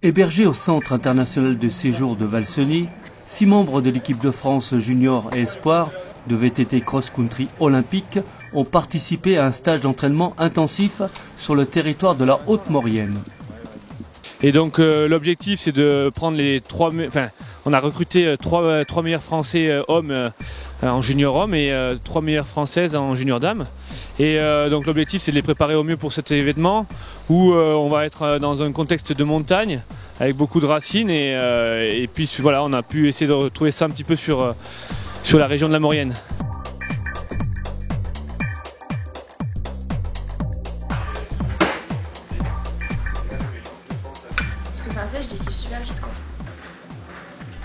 Hébergés au Centre international de séjour de Valseny, 6 membres de l'équipe de France junior et espoir de VTT cross-country olympique ont participé à un stage d'entraînement intensif sur le territoire de la Haute-Maurienne. Et donc l'objectif c'est de prendre les on a recruté trois meilleurs Français hommes en junior homme et 3 meilleures Françaises en junior dames. Et donc l'objectif c'est de les préparer au mieux pour cet événement où on va être dans un contexte de montagne avec beaucoup de racines et puis voilà, on a pu essayer de retrouver ça un petit peu sur la région de la Maurienne. Parce que enfin, je défile super vite quoi.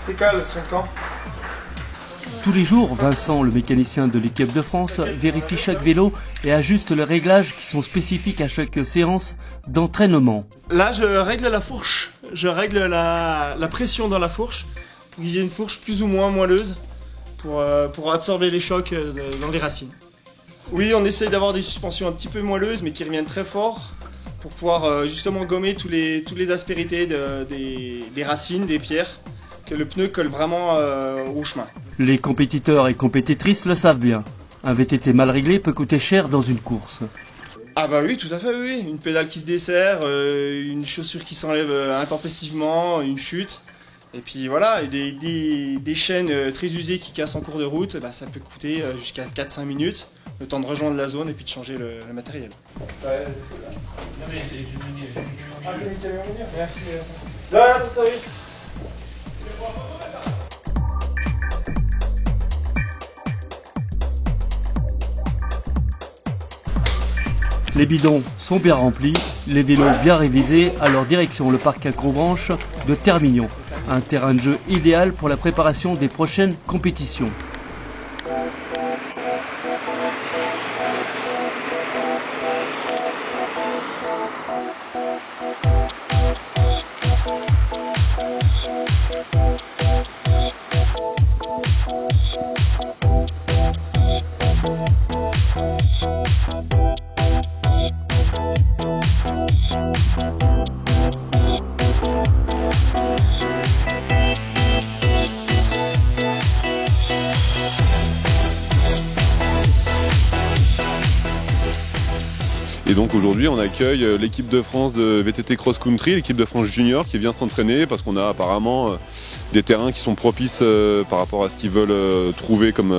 C'est calme, 5 ans. Tous les jours, Vincent, le mécanicien de l'équipe de France, vérifie chaque vélo et ajuste les réglages qui sont spécifiques à chaque séance d'entraînement. Là, je règle la fourche. Je règle la pression dans la fourche pour qu'il y ait une fourche plus ou moins moelleuse pour absorber les chocs dans les racines. Oui, on essaye d'avoir des suspensions un petit peu moelleuses mais qui reviennent très fort pour pouvoir justement gommer toutes les aspérités des racines, des pierres, que le pneu colle vraiment au chemin. Les compétiteurs et compétitrices le savent bien. Un VTT mal réglé peut coûter cher dans une course. Ah bah oui, tout à fait, oui. Une pédale qui se desserre, une chaussure qui s'enlève intempestivement, une chute. Et puis voilà, et des chaînes très usées qui cassent en cours de route, bah, ça peut coûter jusqu'à 4-5 minutes, le temps de rejoindre la zone et puis de changer le matériel. Ouais, merci. Là, ton service. Les bidons sont bien remplis, les vélos bien révisés, alors direction le parc Acrobranche de Termignon, un terrain de jeu idéal pour la préparation des prochaines compétitions. Et donc aujourd'hui on accueille l'équipe de France de VTT Cross Country, l'équipe de France Junior qui vient s'entraîner parce qu'on a apparemment des terrains qui sont propices par rapport à ce qu'ils veulent trouver comme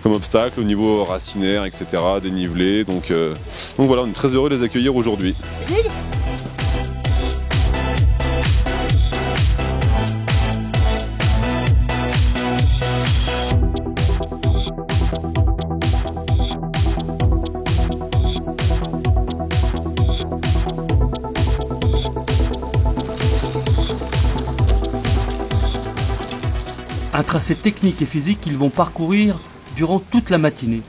obstacle au niveau racinaire, etc., dénivelé. Donc voilà, on est très heureux de les accueillir aujourd'hui. Un tracé technique et physique qu'ils vont parcourir durant toute la matinée,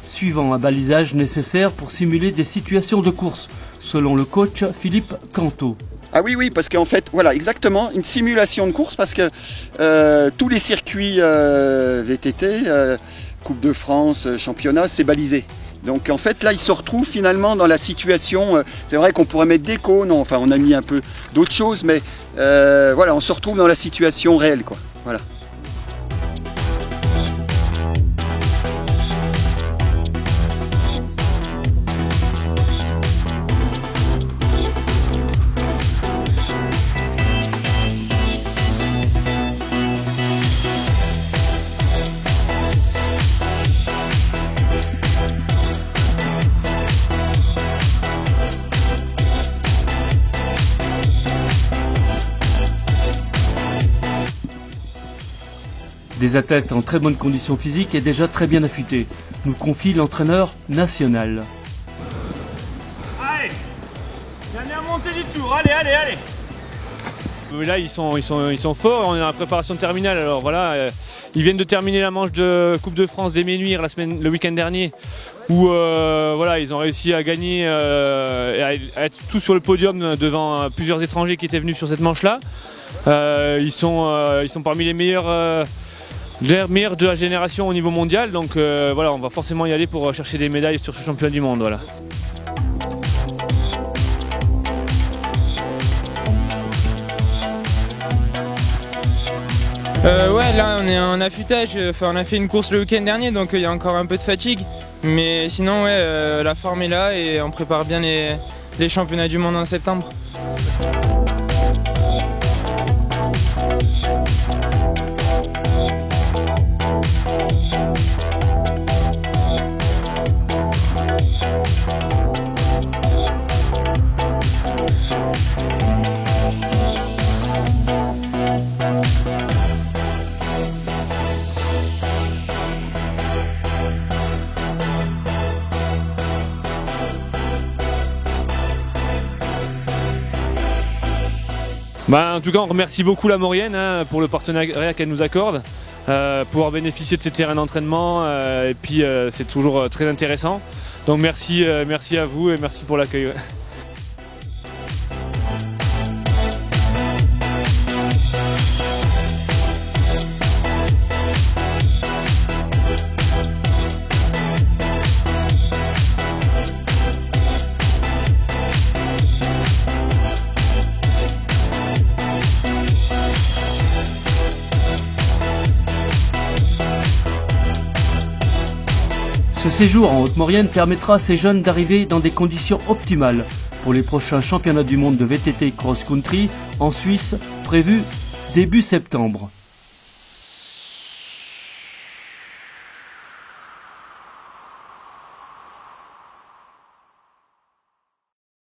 suivant un balisage nécessaire pour simuler des situations de course, selon le coach Philippe Canto. Ah oui, parce qu'en fait, voilà, exactement, une simulation de course, parce que tous les circuits VTT, Coupe de France, championnat, c'est balisé. Donc en fait, là, ils se retrouvent finalement dans la situation, c'est vrai qu'on pourrait mettre des cônes, enfin on a mis un peu d'autres choses, mais voilà, on se retrouve dans la situation réelle, quoi. Voilà. Des athlètes en très bonne condition physique et déjà très bien affûtés, nous confie l'entraîneur national. Allez, dernière montée du tour, allez. Là ils sont forts, on est dans la préparation terminale, alors voilà, ils viennent de terminer la manche de Coupe de France des Ménuires le week-end dernier, où voilà, ils ont réussi à gagner, à être tous sur le podium devant plusieurs étrangers qui étaient venus sur cette manche-là. Ils sont parmi les meilleurs de la génération au niveau mondial, donc voilà, on va forcément y aller pour chercher des médailles sur ce championnat du monde. Voilà. Ouais, là on est en affûtage, on a fait une course le week-end dernier donc il y a encore un peu de fatigue. Mais sinon ouais, la forme est là et on prépare bien les championnats du monde en septembre. En tout cas, on remercie beaucoup la Maurienne pour le partenariat qu'elle nous accorde, pouvoir bénéficier de ces terrains d'entraînement et puis c'est toujours très intéressant. Donc merci à vous et merci pour l'accueil. Ce séjour en Haute-Maurienne permettra à ces jeunes d'arriver dans des conditions optimales pour les prochains championnats du monde de VTT cross-country en Suisse prévus début septembre.